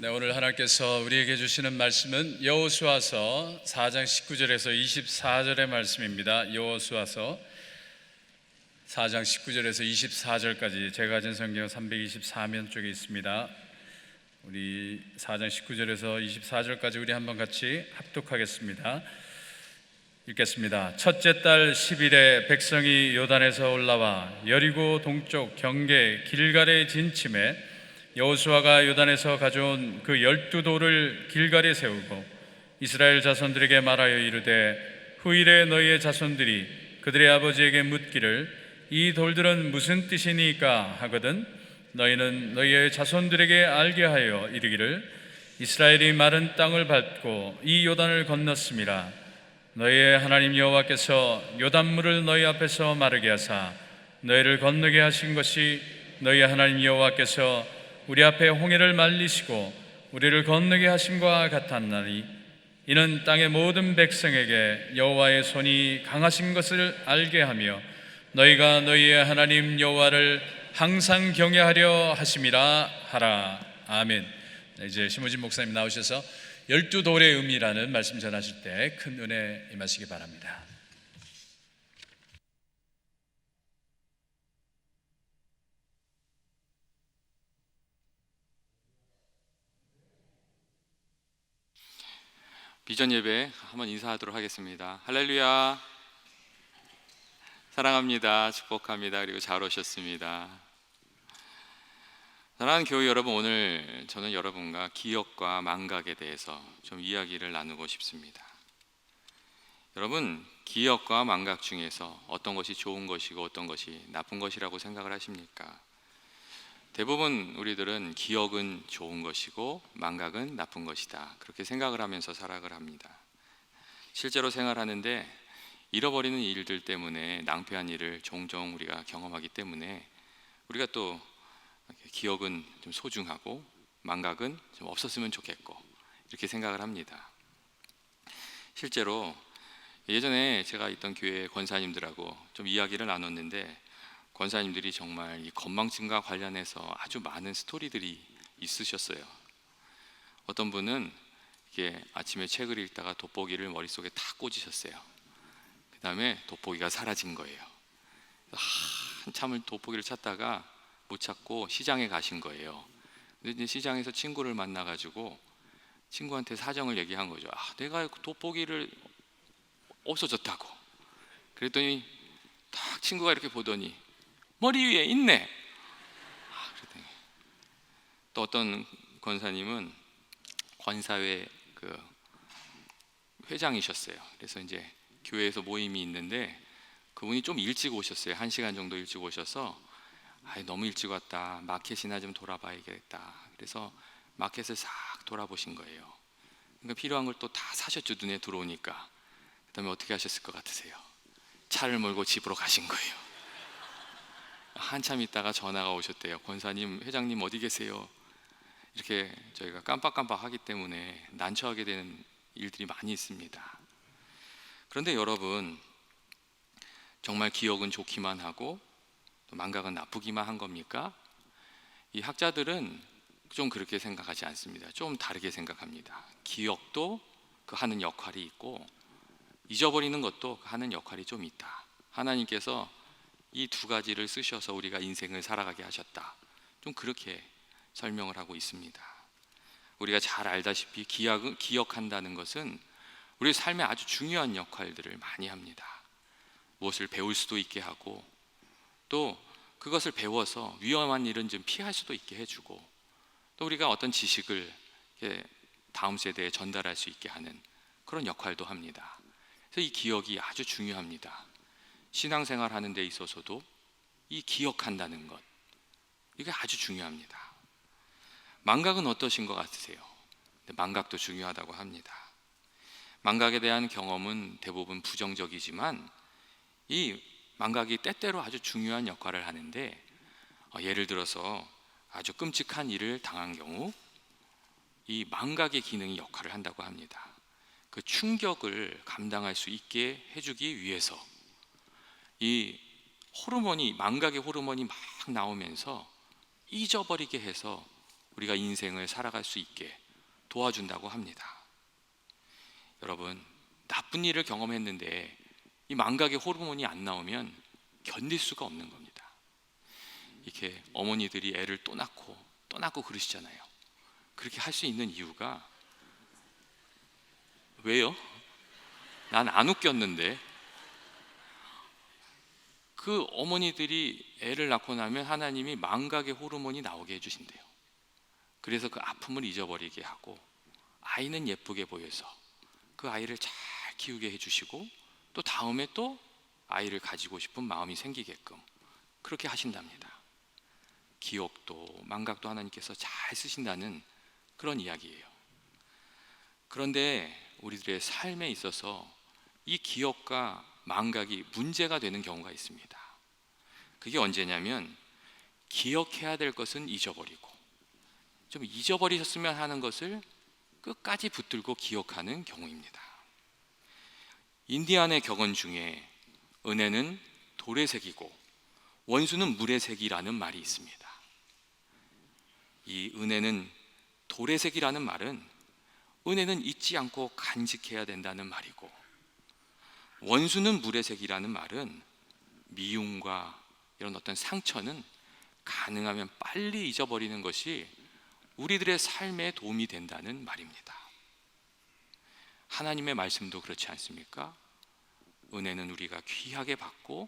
네, 오늘 하나님께서 우리에게 주시는 말씀은 여호수아서 4장 19절에서 24절의 말씀입니다. 여호수아서 4장 19절에서 24절까지 제가 가진 성경 324면 쪽에 있습니다. 우리 4장 19절에서 24절까지 우리 한번 같이 합독하겠습니다. 읽겠습니다. 첫째 달 10일에 백성이 요단에서 올라와 여리고 동쪽 경계 길갈에 진침해 여호수아가 요단에서 가져온 그 12돌을 길갈에 세우고 이스라엘 자손들에게 말하여 이르되 후일에 너희의 자손들이 그들의 아버지에게 묻기를 이 돌들은 무슨 뜻이니까 하거든 너희는 너희의 자손들에게 알게 하여 이르기를 이스라엘이 마른 땅을 밟고 이 요단을 건넜음이라. 너희의 하나님 여호와께서 요단물을 너희 앞에서 마르게 하사 너희를 건너게 하신 것이 너희 하나님 여호와께서 우리 앞에 홍해를 말리시고 우리를 건너게 하심과 같았나니 이는 땅의 모든 백성에게 여호와의 손이 강하신 것을 알게 하며 너희가 너희의 하나님 여호와를 항상 경외하려 하심이라 하라. 아멘. 이제 심우진 목사님 나오셔서 12돌의 의미라는 말씀 전하실 때 큰 은혜 임하시기 바랍니다. 비전 예배 한번 인사하도록 하겠습니다. 할렐루야. 사랑합니다. 축복합니다. 그리고 잘 오셨습니다. 사랑하는 교회 여러분, 오늘 저는 여러분과 기억과 망각에 대해서 좀 이야기를 나누고 싶습니다. 여러분, 기억과 망각 중에서 어떤 것이 좋은 것이고 어떤 것이 나쁜 것이라고 생각을 하십니까? 대부분 우리들은 기억은 좋은 것이고 망각은 나쁜 것이다, 그렇게 생각을 하면서 살아가를 합니다. 실제로 생활하는데 잃어버리는 일들 때문에 낭패한 일을 종종 우리가 경험하기 때문에 우리가 또 기억은 좀 소중하고 망각은 좀 없었으면 좋겠고 이렇게 생각을 합니다. 실제로 예전에 제가 있던 교회 권사님들하고 좀 이야기를 나눴는데 권사님들이 정말 이 건망증과 관련해서 아주 많은 스토리들이 있으셨어요. 어떤 분은 이게 아침에 책을 읽다가 돋보기를 머릿속에 다 꽂으셨어요. 그 다음에 돋보기가 사라진 거예요. 한참을 돋보기를 찾다가 못 찾고 시장에 가신 거예요. 근데 이제 시장에서 친구를 만나가지고 친구한테 사정을 얘기한 거죠. 내가 돋보기를 없어졌다고. 그랬더니 딱 친구가 이렇게 보더니 머리 위에 있네. 그랬더니 또 어떤 권사님은 권사회 그 회장이셨어요. 그래서 이제 교회에서 모임이 있는데 그분이 좀 일찍 오셨어요. 1시간 정도 일찍 오셔서 너무 일찍 왔다, 마켓이나 좀 돌아봐야겠다. 그래서 마켓을 싹 돌아보신 거예요. 그러니까 필요한 걸 또 다 사셨죠. 눈에 들어오니까. 그 다음에 어떻게 하셨을 것 같으세요? 차를 몰고 집으로 가신 거예요. 한참 있다가 전화가 오셨대요. 권사님, 회장님 어디 계세요? 이렇게 저희가 깜빡깜빡 하기 때문에 난처하게 되는 일들이 많이 있습니다. 그런데 여러분, 정말 기억은 좋기만 하고 또 망각은 나쁘기만 한 겁니까? 이 학자들은 좀 그렇게 생각하지 않습니다. 좀 다르게 생각합니다. 기억도 그 하는 역할이 있고 잊어버리는 것도 그 하는 역할이 좀 있다. 하나님께서 이 두 가지를 쓰셔서 우리가 인생을 살아가게 하셨다, 좀 그렇게 설명을 하고 있습니다. 우리가 잘 알다시피 기억한다는 것은 우리 삶에 아주 중요한 역할들을 많이 합니다. 무엇을 배울 수도 있게 하고 또 그것을 배워서 위험한 일은 좀 피할 수도 있게 해주고 또 우리가 어떤 지식을 다음 세대에 전달할 수 있게 하는 그런 역할도 합니다. 그래서 이 기억이 아주 중요합니다. 신앙생활 하는 데 있어서도 이 기억한다는 것, 이게 아주 중요합니다. 망각은 어떠신 것 같으세요? 망각도 중요하다고 합니다. 망각에 대한 경험은 대부분 부정적이지만 이 망각이 때때로 아주 중요한 역할을 하는데 예를 들어서 아주 끔찍한 일을 당한 경우 이 망각의 기능이 역할을 한다고 합니다. 그 충격을 감당할 수 있게 해주기 위해서 이 호르몬이, 망각의 호르몬이 막 나오면서 잊어버리게 해서 우리가 인생을 살아갈 수 있게 도와준다고 합니다. 여러분, 나쁜 일을 경험했는데 이 망각의 호르몬이 안 나오면 견딜 수가 없는 겁니다. 이렇게 어머니들이 애를 또 낳고 그러시잖아요. 그렇게 할 수 있는 이유가 왜요? 난 안 웃겼는데. 그 어머니들이 애를 낳고 나면 하나님이 망각의 호르몬이 나오게 해주신대요. 그래서 그 아픔을 잊어버리게 하고 아이는 예쁘게 보여서 그 아이를 잘 키우게 해주시고 또 다음에 또 아이를 가지고 싶은 마음이 생기게끔 그렇게 하신답니다. 기억도 망각도 하나님께서 잘 쓰신다는 그런 이야기예요. 그런데 우리들의 삶에 있어서 이 기억과 망각이 문제가 되는 경우가 있습니다. 그게 언제냐면 기억해야 될 것은 잊어버리고 좀 잊어버리셨으면 하는 것을 끝까지 붙들고 기억하는 경우입니다. 인디안의 격언 중에 은혜는 돌의 색이고 원수는 물의 색이라는 말이 있습니다. 이 은혜는 돌의 색이라는 말은 은혜는 잊지 않고 간직해야 된다는 말이고, 원수는 물의 색이라는 말은 미움과 이런 어떤 상처는 가능하면 빨리 잊어버리는 것이 우리들의 삶에 도움이 된다는 말입니다. 하나님의 말씀도 그렇지 않습니까? 은혜는 우리가 귀하게 받고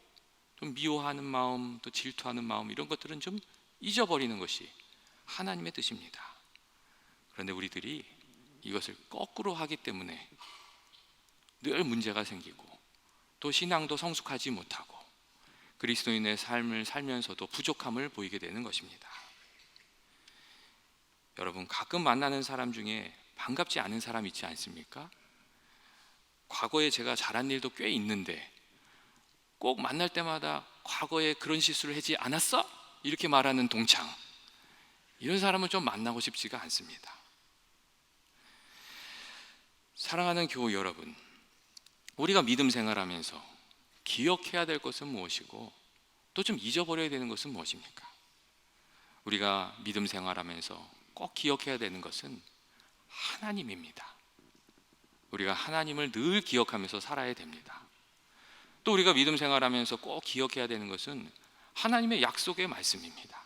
좀 미워하는 마음, 또 질투하는 마음, 이런 것들은 좀 잊어버리는 것이 하나님의 뜻입니다. 그런데 우리들이 이것을 거꾸로 하기 때문에 늘 문제가 생기고 또 신앙도 성숙하지 못하고 그리스도인의 삶을 살면서도 부족함을 보이게 되는 것입니다. 여러분, 가끔 만나는 사람 중에 반갑지 않은 사람 있지 않습니까? 과거에 제가 잘한 일도 꽤 있는데 꼭 만날 때마다 과거에 그런 실수를 하지 않았어? 이렇게 말하는 동창, 이런 사람은 좀 만나고 싶지가 않습니다. 사랑하는 교우 여러분, 우리가 믿음 생활하면서 기억해야 될 것은 무엇이고 또 좀 잊어버려야 되는 것은 무엇입니까? 우리가 믿음 생활하면서 꼭 기억해야 되는 것은 하나님입니다. 우리가 하나님을 늘 기억하면서 살아야 됩니다. 또 우리가 믿음 생활하면서 꼭 기억해야 되는 것은 하나님의 약속의 말씀입니다.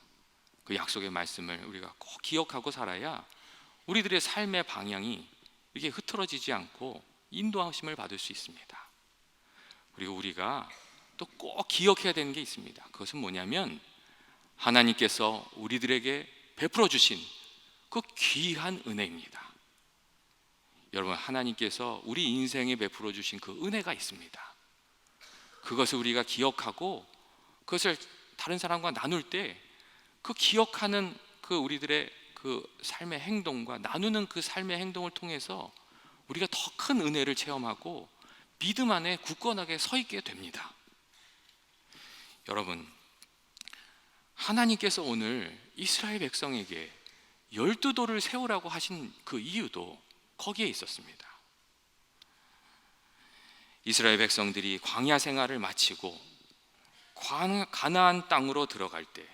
그 약속의 말씀을 우리가 꼭 기억하고 살아야 우리들의 삶의 방향이 이렇게 흐트러지지 않고 인도하심을 받을 수 있습니다. 그리고 우리가 또 꼭 기억해야 되는 게 있습니다. 그것은 뭐냐면 하나님께서 우리들에게 베풀어 주신 그 귀한 은혜입니다. 여러분, 하나님께서 우리 인생에 베풀어 주신 그 은혜가 있습니다. 그것을 우리가 기억하고 그것을 다른 사람과 나눌 때 그 기억하는 그 우리들의 그 삶의 행동과 나누는 그 삶의 행동을 통해서 우리가 더 큰 은혜를 체험하고 믿음 안에 굳건하게 서 있게 됩니다. 여러분, 하나님께서 오늘 이스라엘 백성에게 12돌을 세우라고 하신 그 이유도 거기에 있었습니다. 이스라엘 백성들이 광야 생활을 마치고 가나안 땅으로 들어갈 때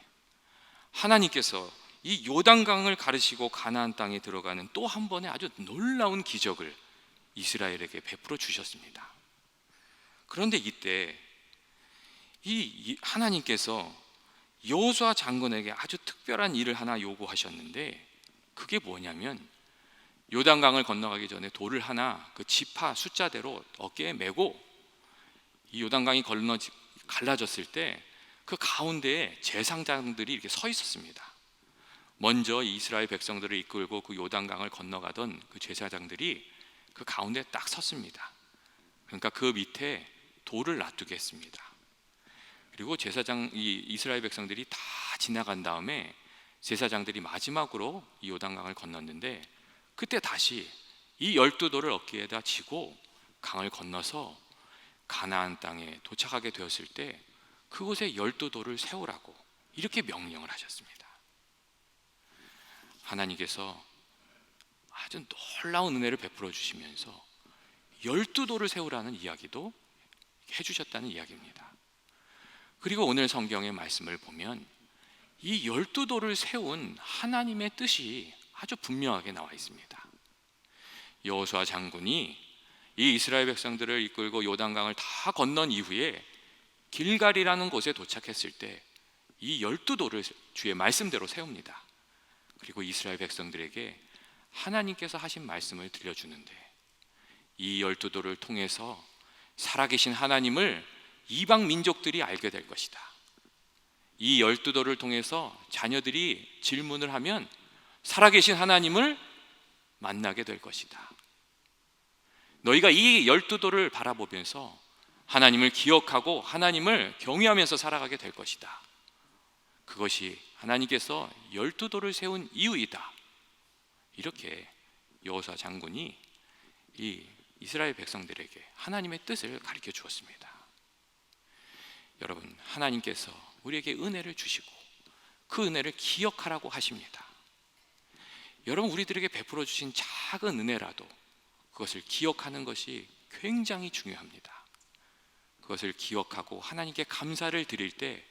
하나님께서 이 요단강을 가르시고 가나안 땅에 들어가는 또 한 번의 아주 놀라운 기적을 이스라엘에게 베풀어 주셨습니다. 그런데 이때 이 하나님께서 여호수아 장군에게 아주 특별한 일을 하나 요구하셨는데, 그게 뭐냐면 요단강을 건너가기 전에 돌을 하나 그 지파 숫자대로 어깨에 메고 이 요단강이 갈라졌을 때 그 가운데에 제사장들이 이렇게 서 있었습니다. 먼저 이스라엘 백성들을 이끌고 그 요단강을 건너가던 그 제사장들이 그 가운데 딱 섰습니다. 그러니까 그 밑에 돌을 놔두게 했습니다. 그리고 이 이스라엘 백성들이 다 지나간 다음에 제사장들이 마지막으로 이 요단강을 건넜는데, 그때 다시 이 12돌을 어깨에다 지고 강을 건너서 가나안 땅에 도착하게 되었을 때 그곳에 12돌을 세우라고 이렇게 명령을 하셨습니다. 하나님께서 아주 놀라운 은혜를 베풀어 주시면서 12돌을 세우라는 이야기도 해주셨다는 이야기입니다. 그리고 오늘 성경의 말씀을 보면 이 12돌을 세운 하나님의 뜻이 아주 분명하게 나와 있습니다. 여호수아 장군이 이 이스라엘 백성들을 이끌고 요단강을 다 건넌 이후에 길갈이라는 곳에 도착했을 때 이 12돌을 주의 말씀대로 세웁니다. 그리고 이스라엘 백성들에게 하나님께서 하신 말씀을 들려주는데, 이 12돌을 통해서 살아계신 하나님을 이방 민족들이 알게 될 것이다. 이 12돌을 통해서 자녀들이 질문을 하면 살아계신 하나님을 만나게 될 것이다. 너희가 이 12돌을 바라보면서 하나님을 기억하고 하나님을 경외하면서 살아가게 될 것이다. 그것이 하나님께서 12돌을 세운 이유이다. 이렇게 여호수아 장군이 이 이스라엘 백성들에게 하나님의 뜻을 가르쳐 주었습니다. 여러분, 하나님께서 우리에게 은혜를 주시고 그 은혜를 기억하라고 하십니다. 여러분, 우리들에게 베풀어 주신 작은 은혜라도 그것을 기억하는 것이 굉장히 중요합니다. 그것을 기억하고 하나님께 감사를 드릴 때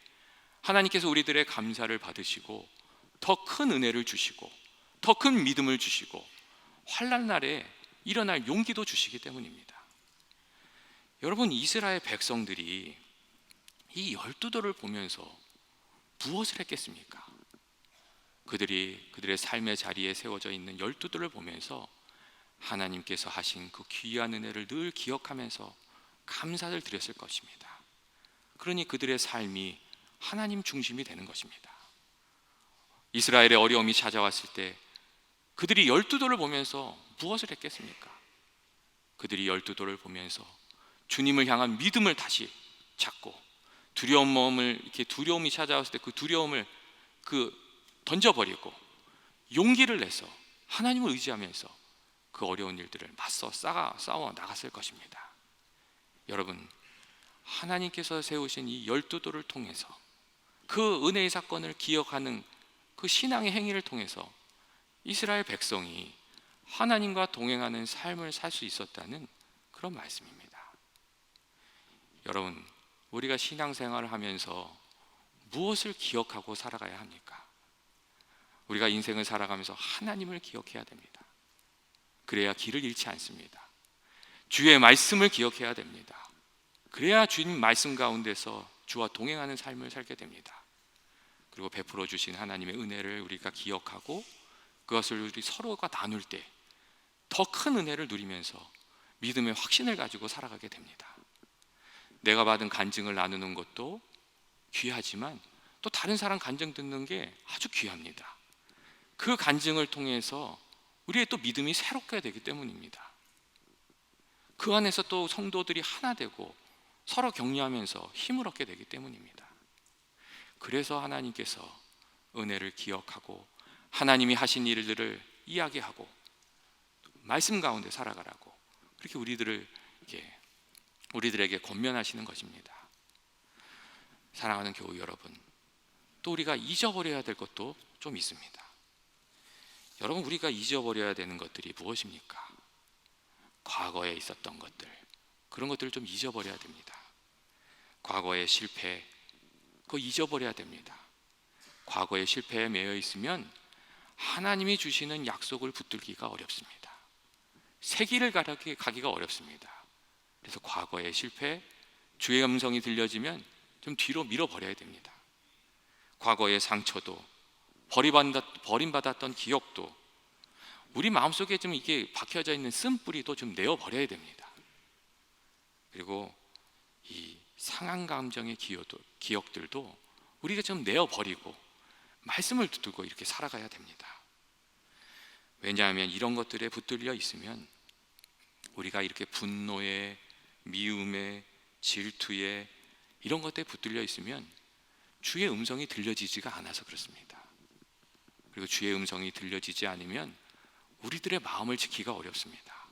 하나님께서 우리들의 감사를 받으시고 더 큰 은혜를 주시고 더 큰 믿음을 주시고 환난 날에 일어날 용기도 주시기 때문입니다. 여러분, 이스라엘 백성들이 이 12돌을 보면서 무엇을 했겠습니까? 그들의 삶의 자리에 세워져 있는 12돌을 보면서 하나님께서 하신 그 귀한 은혜를 늘 기억하면서 감사를 드렸을 것입니다. 그러니 그들의 삶이 하나님 중심이 되는 것입니다. 이스라엘의 어려움이 찾아왔을 때 그들이 12돌을 보면서 무엇을 했겠습니까? 그들이 12돌을 보면서 주님을 향한 믿음을 다시 찾고 두려움이 찾아왔을 때 그 두려움을 던져버리고 용기를 내서 하나님을 의지하면서 그 어려운 일들을 맞서 싸워 나갔을 것입니다. 여러분, 하나님께서 세우신 이 12돌을 통해서 그 은혜의 사건을 기억하는 그 신앙의 행위를 통해서 이스라엘 백성이 하나님과 동행하는 삶을 살 수 있었다는 그런 말씀입니다. 여러분, 우리가 신앙생활을 하면서 무엇을 기억하고 살아가야 합니까? 우리가 인생을 살아가면서 하나님을 기억해야 됩니다. 그래야 길을 잃지 않습니다. 주의 말씀을 기억해야 됩니다. 그래야 주님 말씀 가운데서 주와 동행하는 삶을 살게 됩니다. 그리고 베풀어 주신 하나님의 은혜를 우리가 기억하고 그것을 우리 서로가 나눌 때 더 큰 은혜를 누리면서 믿음의 확신을 가지고 살아가게 됩니다. 내가 받은 간증을 나누는 것도 귀하지만 또 다른 사람 간증 듣는 게 아주 귀합니다. 그 간증을 통해서 우리의 또 믿음이 새롭게 되기 때문입니다. 그 안에서 또 성도들이 하나 되고 서로 격려하면서 힘을 얻게 되기 때문입니다. 그래서 하나님께서 은혜를 기억하고 하나님이 하신 일들을 이야기하고 말씀 가운데 살아가라고 그렇게 우리들에게 권면하시는 것입니다. 사랑하는 교우 여러분, 또 우리가 잊어버려야 될 것도 좀 있습니다. 여러분, 우리가 잊어버려야 되는 것들이 무엇입니까? 과거에 있었던 것들, 그런 것들을 좀 잊어버려야 됩니다. 과거의 실패, 그거 잊어버려야 됩니다. 과거의 실패에 매여 있으면 하나님이 주시는 약속을 붙들기가 어렵습니다. 새 길을 가기가 어렵습니다. 그래서 과거의 실패, 주의 음성이 들려지면 좀 뒤로 밀어버려야 됩니다. 과거의 상처도 버림받았던 기억도 우리 마음속에 좀 이게 박혀져 있는 쓴뿌리도 좀 내어버려야 됩니다. 그리고 이 상한 감정의 기억들도 우리가 좀 내어버리고 말씀을 붙들고 이렇게 살아가야 됩니다. 왜냐하면 이런 것들에 붙들려 있으면 우리가 이렇게 분노에, 미움에, 질투에 이런 것들에 붙들려 있으면 주의 음성이 들려지지가 않아서 그렇습니다. 그리고 주의 음성이 들려지지 않으면 우리들의 마음을 지키기가 어렵습니다.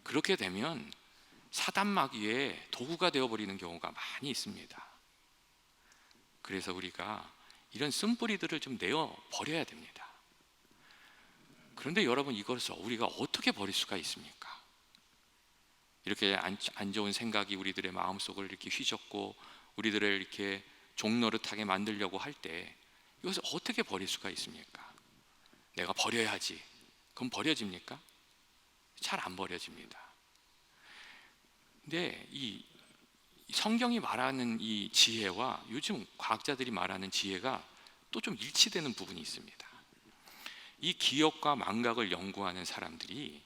그렇게 되면 사단 마귀의 도구가 되어버리는 경우가 많이 있습니다. 그래서 우리가 이런 쓴뿌리들을 좀 내어버려야 됩니다. 그런데 여러분, 이것을 우리가 어떻게 버릴 수가 있습니까? 이렇게 안 좋은 생각이 우리들의 마음속을 이렇게 휘젓고 우리들을 이렇게 종노릇하게 만들려고 할 때 이것을 어떻게 버릴 수가 있습니까? 내가 버려야지. 그럼 버려집니까? 잘 안 버려집니다. 근데 이 성경이 말하는 이 지혜와 요즘 과학자들이 말하는 지혜가 또 좀 일치되는 부분이 있습니다. 이 기억과 망각을 연구하는 사람들이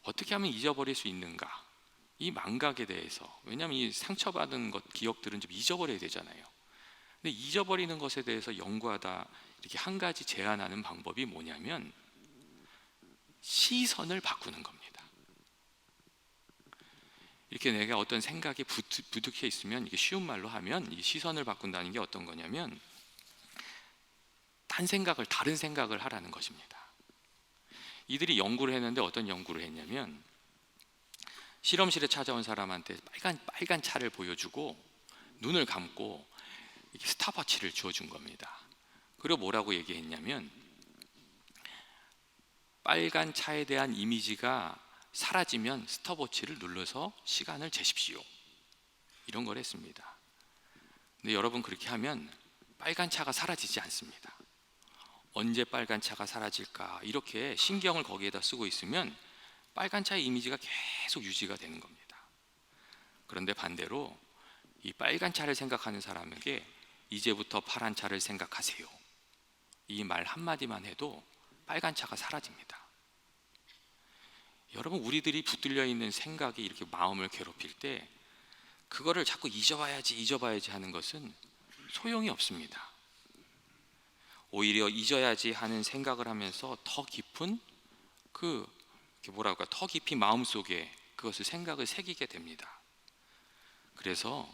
어떻게 하면 잊어버릴 수 있는가, 이 망각에 대해서, 왜냐하면 이 상처받은 것, 기억들은 좀 잊어버려야 되잖아요. 근데 잊어버리는 것에 대해서 연구하다 이렇게 한 가지 제안하는 방법이 뭐냐면 시선을 바꾸는 겁니다. 이렇게 내가 어떤 생각이 부득해 있으면, 이게 쉬운 말로 하면 이 시선을 바꾼다는 게 어떤 거냐면 다른 생각을 하라는 것입니다. 이들이 연구를 했는데 어떤 연구를 했냐면 실험실에 찾아온 사람한테 빨간 차를 보여주고 눈을 감고 이렇게 스탑워치를 주어준 겁니다. 그리고 뭐라고 얘기했냐면 빨간 차에 대한 이미지가 사라지면 스톱워치를 눌러서 시간을 재십시오, 이런 걸 했습니다. 근데 여러분, 그렇게 하면 빨간 차가 사라지지 않습니다. 언제 빨간 차가 사라질까, 이렇게 신경을 거기에다 쓰고 있으면 빨간 차의 이미지가 계속 유지가 되는 겁니다. 그런데 반대로 이 빨간 차를 생각하는 사람에게 이제부터 파란 차를 생각하세요, 이 말 한마디만 해도 빨간 차가 사라집니다. 여러분, 우리들이 붙들려 있는 생각이 이렇게 마음을 괴롭힐 때 그거를 자꾸 잊어봐야지 하는 것은 소용이 없습니다. 오히려 잊어야지 하는 생각을 하면서 더 깊은 더 깊이 마음속에 그것을 생각을 새기게 됩니다. 그래서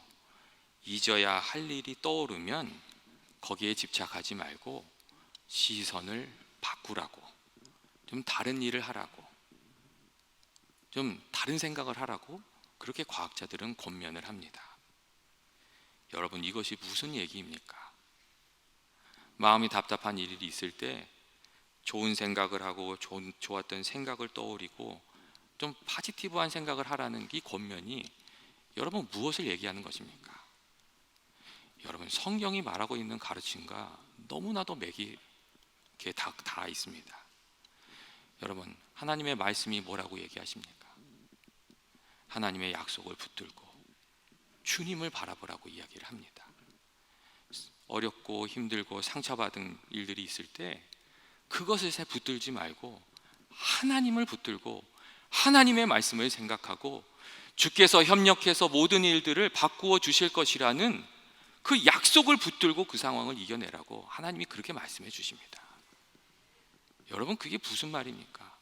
잊어야 할 일이 떠오르면 거기에 집착하지 말고 시선을 바꾸라고, 좀 다른 일을 하라고, 좀 다른 생각을 하라고, 그렇게 과학자들은 권면을 합니다. 여러분, 이것이 무슨 얘기입니까? 마음이 답답한 일이 있을 때 좋은 생각을 하고 좋았던 생각을 떠올리고 좀 포지티브한 생각을 하라는 이 권면이 여러분 무엇을 얘기하는 것입니까? 여러분, 성경이 말하고 있는 가르침과 너무나도 맥이 다 있습니다. 여러분, 하나님의 말씀이 뭐라고 얘기하십니까? 하나님의 약속을 붙들고 주님을 바라보라고 이야기를 합니다. 어렵고 힘들고 상처받은 일들이 있을 때 그것을 붙들지 말고 하나님을 붙들고 하나님의 말씀을 생각하고 주께서 협력해서 모든 일들을 바꾸어 주실 것이라는 그 약속을 붙들고 그 상황을 이겨내라고 하나님이 그렇게 말씀해 주십니다. 여러분, 그게 무슨 말입니까?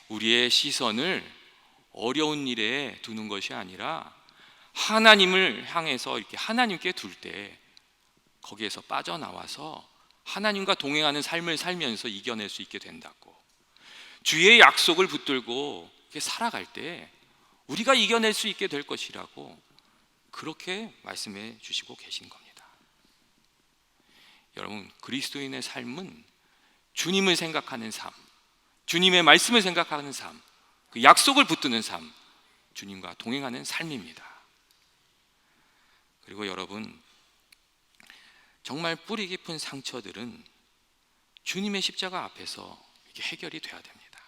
우리의 시선을 어려운 일에 두는 것이 아니라 하나님을 향해서 이렇게 하나님께 둘 때 거기에서 빠져나와서 하나님과 동행하는 삶을 살면서 이겨낼 수 있게 된다고, 주의 약속을 붙들고 이렇게 살아갈 때 우리가 이겨낼 수 있게 될 것이라고 그렇게 말씀해 주시고 계신 겁니다. 여러분, 그리스도인의 삶은 주님을 생각하는 삶, 주님의 말씀을 생각하는 삶, 그 약속을 붙드는 삶, 주님과 동행하는 삶입니다. 그리고 여러분, 정말 뿌리 깊은 상처들은 주님의 십자가 앞에서 이렇게 해결이 돼야 됩니다.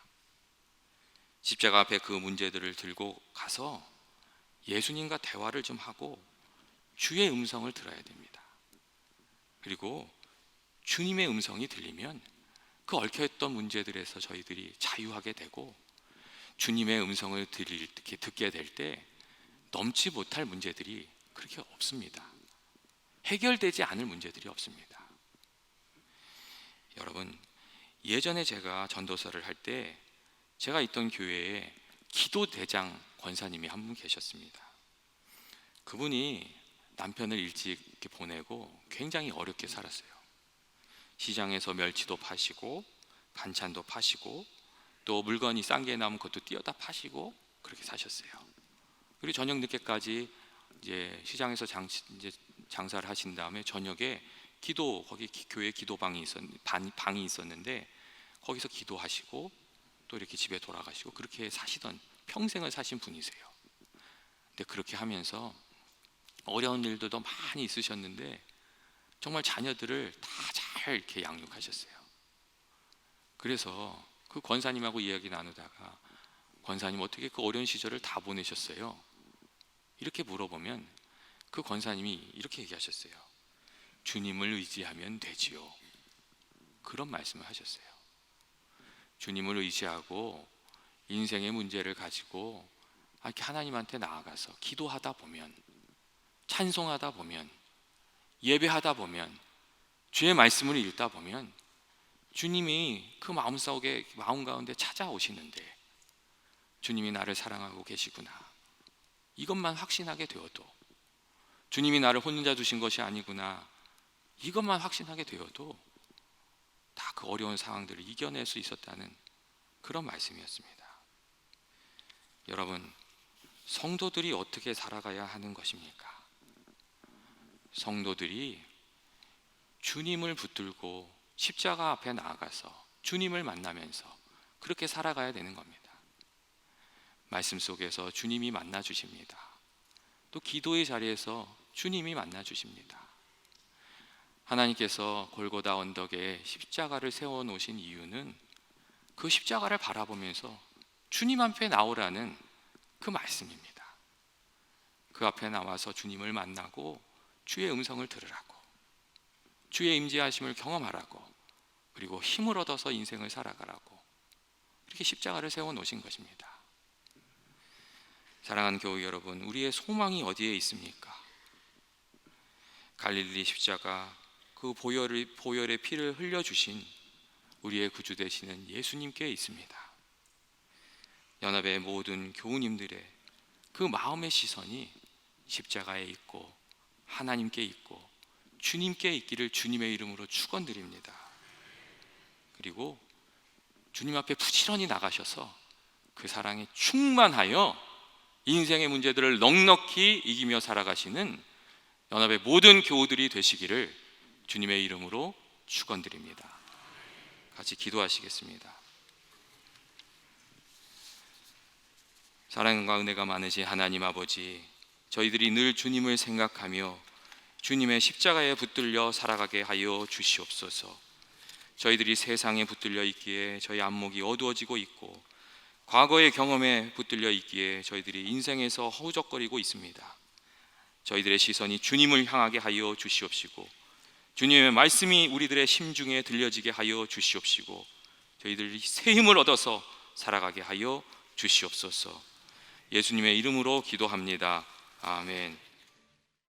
십자가 앞에 그 문제들을 들고 가서 예수님과 대화를 좀 하고 주의 음성을 들어야 됩니다. 그리고 주님의 음성이 들리면 그 얽혀있던 문제들에서 저희들이 자유하게 되고 주님의 음성을 듣게 될 때 넘지 못할 문제들이 그렇게 없습니다. 해결되지 않을 문제들이 없습니다. 여러분, 예전에 제가 전도서를 할 때 제가 있던 교회에 기도대장 권사님이 한 분 계셨습니다. 그분이 남편을 일찍 이렇게 보내고 굉장히 어렵게 살았어요. 시장에서 멸치도 파시고 반찬도 파시고 또 물건이 싼 게 나오면 그것도 띄어다 파시고 그렇게 사셨어요. 그리고 저녁 늦게까지 이제 시장에서 장사를 하신 다음에 저녁에 거기 교회 기도방이 방이 있었는데 거기서 기도하시고 또 이렇게 집에 돌아가시고 그렇게 평생을 사신 분이세요. 근데 그렇게 하면서 어려운 일들도 많이 있으셨는데 정말 자녀들을 다 잘 이렇게 양육하셨어요. 그래서 그 권사님하고 이야기 나누다가 권사님 어떻게 그 어려운 시절을 다 보내셨어요? 이렇게 물어보면 그 권사님이 이렇게 얘기하셨어요. 주님을 의지하면 되지요. 그런 말씀을 하셨어요. 주님을 의지하고 인생의 문제를 가지고 이렇게 하나님한테 나아가서 기도하다 보면, 찬송하다 보면, 예배하다 보면, 주의 말씀을 읽다 보면 주님이 그 마음 가운데 찾아오시는데, 주님이 나를 사랑하고 계시구나, 이것만 확신하게 되어도, 주님이 나를 혼자 두신 것이 아니구나, 이것만 확신하게 되어도 다 그 어려운 상황들을 이겨낼 수 있었다는 그런 말씀이었습니다. 여러분, 성도들이 어떻게 살아가야 하는 것입니까? 성도들이 주님을 붙들고 십자가 앞에 나아가서 주님을 만나면서 그렇게 살아가야 되는 겁니다. 말씀 속에서 주님이 만나 주십니다. 또 기도의 자리에서 주님이 만나 주십니다. 하나님께서 골고다 언덕에 십자가를 세워 놓으신 이유는 그 십자가를 바라보면서 주님 앞에 나오라는 그 말씀입니다. 그 앞에 나와서 주님을 만나고 주의 음성을 들으라고, 주의 임재하심을 경험하라고, 그리고 힘을 얻어서 인생을 살아가라고, 이렇게 십자가를 세워 놓으신 것입니다. 사랑하는 교우 여러분, 우리의 소망이 어디에 있습니까? 갈릴리 십자가, 그 보혈의 피를 흘려주신 우리의 구주 되시는 예수님께 있습니다. 연합의 모든 교우님들의 그 마음의 시선이 십자가에 있고 하나님께 있고 주님께 있기를 주님의 이름으로 축원드립니다. 그리고 주님 앞에 부지런히 나가셔서 그 사랑에 충만하여 인생의 문제들을 넉넉히 이기며 살아가시는 연합의 모든 교우들이 되시기를 주님의 이름으로 축원드립니다. 같이 기도하시겠습니다. 사랑과 은혜가 많으신 하나님 아버지, 저희들이 늘 주님을 생각하며 주님의 십자가에 붙들려 살아가게 하여 주시옵소서. 저희들이 세상에 붙들려 있기에 저희 안목이 어두워지고 있고, 과거의 경험에 붙들려 있기에 저희들이 인생에서 허우적거리고 있습니다. 저희들의 시선이 주님을 향하게 하여 주시옵시고, 주님의 말씀이 우리들의 심중에 들려지게 하여 주시옵시고, 저희들이 새 힘을 얻어서 살아가게 하여 주시옵소서. 예수님의 이름으로 기도합니다. 아멘.